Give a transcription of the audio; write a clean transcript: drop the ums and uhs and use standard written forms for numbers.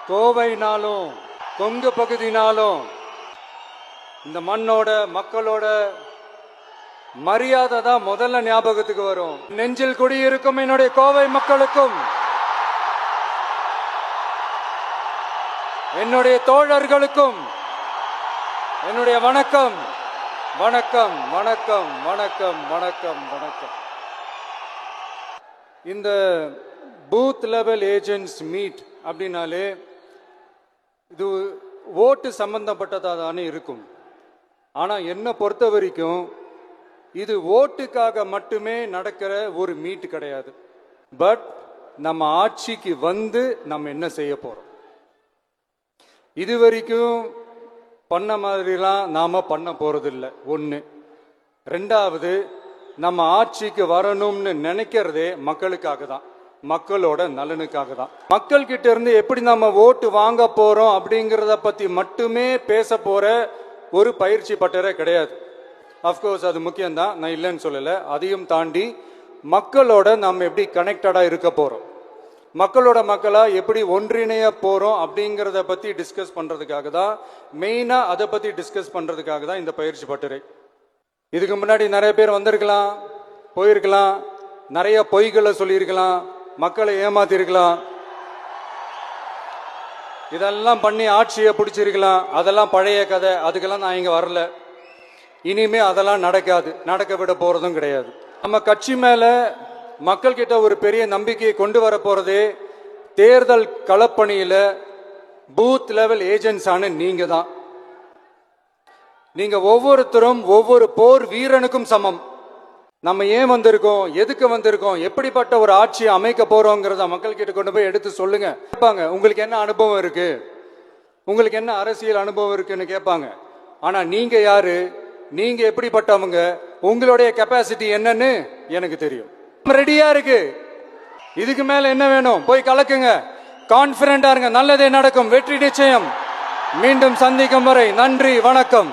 கோவைனாலும் கொங்கு பகுதினாலும் இந்த மண்ணோட மக்களோட மரியாதை தான் முதல்ல ஞாபகத்துக்கு வரும். நெஞ்சில் குடியிருக்கும் என்னுடைய கோவை மக்களுக்கும் என்னுடைய தோழர்களுக்கும் என்னுடைய வணக்கம் வணக்கம் வணக்கம் வணக்கம் வணக்கம் வணக்கம். இந்த பூத் லெவல் ஏஜென்ட்ஸ் மீட் அப்படின்னாலே இது ஓட்டு சம்பந்தப்பட்டதாக தானே இருக்கும். ஆனால் என்னை பொறுத்த வரைக்கும் இது ஓட்டுக்காக மட்டுமே நடக்கிற ஒரு மீட் கிடையாது. பட் நம்ம ஆட்சிக்கு வந்து நம்ம என்ன செய்ய போறோம், இது வரைக்கும் பண்ண மாதிரிலாம் நாம பண்ண போறதில்லை. ஒன்று. ரெண்டாவது, நம்ம ஆட்சிக்கு வரணும்னு நினைக்கிறதே மக்களுக்காக தான், மக்களோட நலனுக்காக தான். மக்கள் கிட்ட இருந்து எப்படி நம்ம ஓட்டு வாங்க போறோம் அப்படிங்கிறத பத்தி மட்டுமே பேச போற ஒரு பயிற்சி பட்டறை கிடையாது. அஃப்கோர்ஸ் அது முக்கியம்தான், நான் இல்லைன்னு சொல்லலை. அதையும் தாண்டி மக்களோட நம்ம எப்படி கனெக்டடா இருக்க போறோம், மக்களோட மக்களா எப்படி ஒன்றிணைய போறோம் அப்படிங்கிறத பத்தி டிஸ்கஸ் பண்றதுக்காக தான், மெயினா அதை பத்தி டிஸ்கஸ் பண்றதுக்காக தான் இந்த பயிற்சி பட்டறை. இதுக்கு முன்னாடி நிறைய பேர் வந்திருக்கலாம், போயிருக்கலாம், நிறைய பொய்களை சொல்லியிருக்கலாம், மக்களை ஏமாத்திருக்கலாம், இதெல்லாம் பண்ணி ஆட்சியை பிடிச்சிருக்கலாம். அதெல்லாம் பழைய கதை, அதுக்கெல்லாம் நான் இங்க வரல. இனிமே அதெல்லாம் நடக்காது, நடக்க விட போறதும் கிடையாது. நம்ம கட்சி மேல மக்கள் கிட்ட ஒரு பெரிய நம்பிக்கையை கொண்டு வர போறதே தேர்தல் களப்பணியில பூத் லெவல் ஏஜென்ட்ஸ் ஆன நீங்க தான். நீங்க ஒவ்வொருத்தரும் ஒவ்வொரு போர் வீரனுக்கும் சமம். நம்ம ஏன் வந்திருக்கோம், எதுக்கு வந்திருக்கோம், எப்படிப்பட்ட ஒரு ஆட்சியை அமைக்க போறோங்கிறத மக்கள் கிட்ட கொண்டு போய் எடுத்து சொல்லுங்க. கேட்பாங்க, உங்களுக்கு என்ன அனுபவம் இருக்கு, உங்களுக்கு என்ன அரசியல் அனுபவம் இருக்குன்னு கேட்பாங்க. ஆனா நீங்க யாரு, நீங்க எப்படிப்பட்டவங்க, உங்களுடைய கெப்பாசிட்டி என்னன்னு எனக்கு தெரியும். ரெடியா இருக்கு. இதுக்கு மேல என்ன வேணும், போய் கலக்குங்க, கான்பிடண்டா இருங்க, நல்லதே நடக்கும், வெற்றி நிச்சயம். மீண்டும் சந்திக்கும் வரை நன்றி, வணக்கம்.